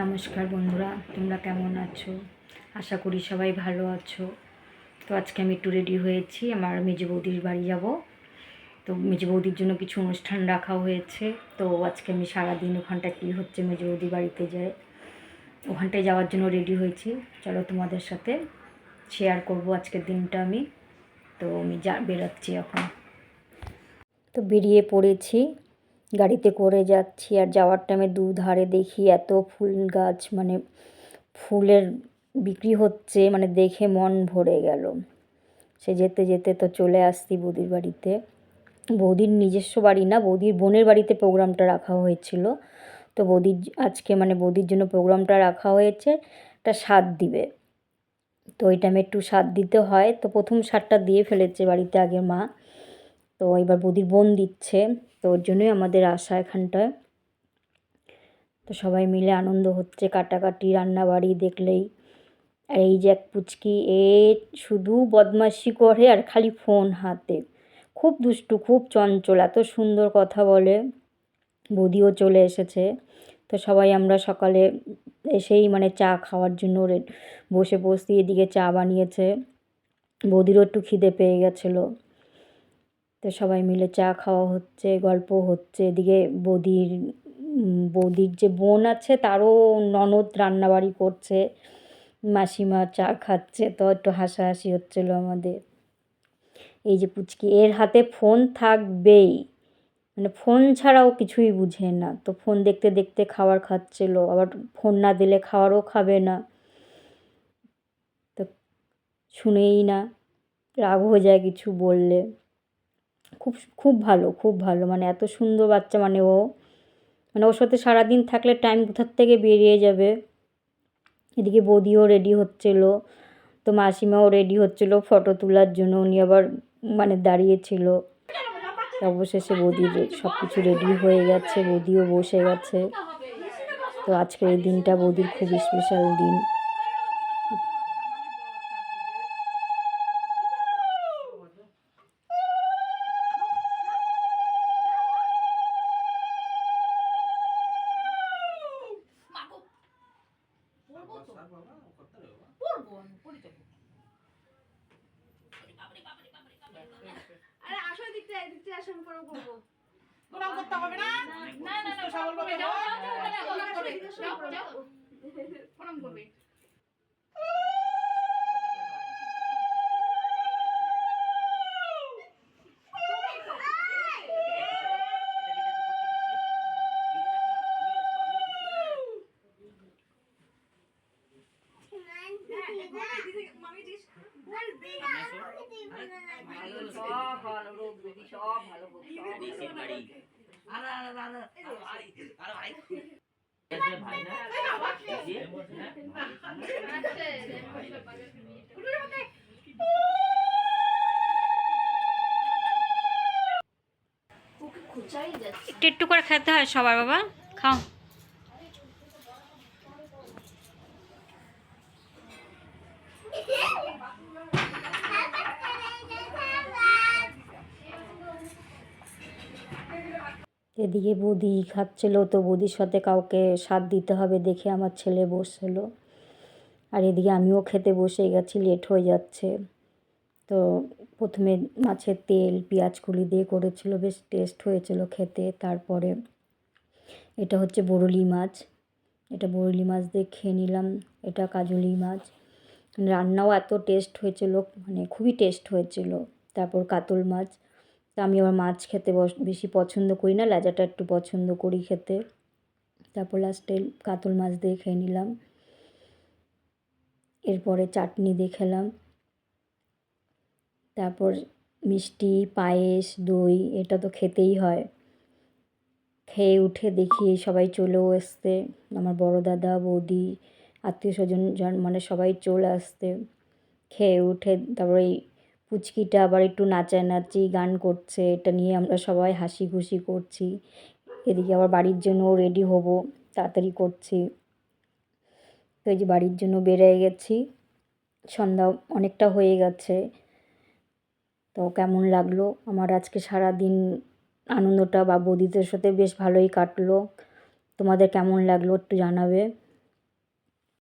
নমস্কার বন্ধুরা, তোমরা কেমন আছো? আশা করি সবাই ভালো আছো। তো আজকে আমি একটু রেডি হয়েছি, আমার মেজে বৌদির বাড়ি যাব। তো মেজে বৌদির জন্য কিছু অনুষ্ঠান রাখা হয়েছে। তো আজকে আমি সারাদিন ওখানটায় কী হচ্ছে মেজে বৌদির বাড়িতে যাই, ওখানটায় যাওয়ার জন্য রেডি হয়েছি। চলো তোমাদের সাথে শেয়ার করব আজকের দিনটা আমি। তো আমি বেরোচ্ছি এখন। তো বেরিয়ে পড়েছি, গাড়িতে করে যাচ্ছি। আর যাওয়ার টাইমে দুধারে দেখি এত ফুল গাছ, মানে ফুলের বিক্রি হচ্ছে, মানে দেখে মন ভরে গেল। সে যেতে যেতে তো চলে আসছি বৌদির বাড়িতে। বৌদির নিজস্ব বাড়ি না, বৌদির বোনের বাড়িতে প্রোগ্রামটা রাখা হয়েছিল। তো বৌদির আজকে মানে বৌদির জন্য প্রোগ্রামটা রাখা হয়েছে, একটা স্বাদ দিবে। তো ওই টাইমে একটু স্বাদ দিতে হয়। তো প্রথম স্বাদটা দিয়ে ফেলেছে বাড়িতে আগে মা, তো এবার বৌদির বোন দিচ্ছে। তো ওর জন্যই আমাদের আসা এখানটায়। তো সবাই মিলে আনন্দ হচ্ছে, কাটাকাটি, রান্নাবাড়ি দেখলেই। আর এই যে এক পুচকি, এ শুধু বদমাইশি করে আর খালি ফোন হাতে, খুব দুষ্টু, খুব চঞ্চল, এত সুন্দর কথা বলে। বৌদিও চলে এসেছে। তো সবাই আমরা সকালে এসেই মানে চা খাওয়ার জন্য বসে এদিকে চা বানিয়েছে। বৌদিরও একটু খিদে পেয়ে গেছিলো। তো সবাই মিলে চা খাওয়া হচ্ছে, গল্প হচ্ছে। এদিকে বৌদির যে বোন আছে তারও ননদ রান্নাবাড়ি করছে, মাসিমা চা খাচ্ছে। তো একটু হাসাহাসি হচ্ছিল আমাদের। এই যে পুচকি, এর হাতে ফোন থাকবেই, মানে ফোন ছাড়াও কিছুই বুঝে না। তো ফোন দেখতে দেখতে খাবার খাচ্ছিল, আবার ফোন না দিলে খাবারও খাবে না। তো শুনেই না, রাগ হয়ে যায় কিছু বললে। খুব খুব ভালো, খুব ভালো, মানে এত সুন্দর বাচ্চা। মানে মানে ওর সাথে সারাদিন থাকলে টাইম কোথার থেকে বেরিয়ে যাবে। এদিকে বৌদিও রেডি হচ্ছিলো, তো মাসিমাও রেডি হচ্ছিলো ফটো তোলার জন্য। উনি আবার মানে দাঁড়িয়েছিল। অবশেষে বৌদির সব কিছু রেডি হয়ে গেছে, বৌদিও বসে গেছে। তো আজকের এই দিনটা বৌদির খুব স্পেশাল দিন। আরে আসো দিকতে আসো করব প্রণাম করতে হবে না না না না সবল ভাবে যাও যাও প্রণাম করবে একটু একটু করে খেতে হয় সবার, বাবা খাও। এদিকে বৌদি খাচ্ছিল, তো বৌদির সাথে কাউকে স্বাদ দিতে হবে দেখে আমার ছেলে বসছিল। আর এদিকে আমিও খেতে বসে গেছি, লেট হয়ে যাচ্ছে। তো প্রথমে মাছের তেল পেঁয়াজ কলি দিয়ে করেছিল, বেশ টেস্ট হয়েছিল খেতে। তারপরে এটা হচ্ছে বরলি মাছ, এটা বরলি মাছ দিয়ে খেয়ে নিলাম। এটা কাজলি মাছ, রান্নাও এত টেস্ট হয়েছিল, মানে খুবই টেস্ট হয়েছিল। তারপর কাতল মাছ। তা আমি আবার মাছ খেতে বেশি পছন্দ করি না, লেজাটা একটু পছন্দ করি খেতে। তারপর লাস্টে কাতল মাছ দিয়ে খেয়ে নিলাম। এরপরে চাটনি দিয়ে খেলাম। তারপর মিষ্টি, পায়েস, দই, এটা তো খেতেই হয়। খেয়ে উঠে দেখি সবাই চলেও এসছে, আমার বড় দাদা, বৌদি, আত্মীয় স্বজন মানে সবাই চলে আসতে। খেয়ে উঠে তারপর এই পুচকিটা আবার একটু নাচানাচি গান করছে, এটা নিয়ে আমরা সবাই হাসি খুশি করছি। এদিকে আবার বাড়ির জন্য রেডি হব, তাড়াতাড়ি করছি। তো এই যে বাড়ির জন্য বেরিয়ে গেছি, সন্ধ্যা অনেকটা হয়ে গেছে। তো কেমন লাগলো আমার আজকে সারা দিন আনন্দটা, বা বৌদিদের সাথে বেশ ভালোই কাটলো। তোমাদের কেমন লাগলো একটু জানাবে।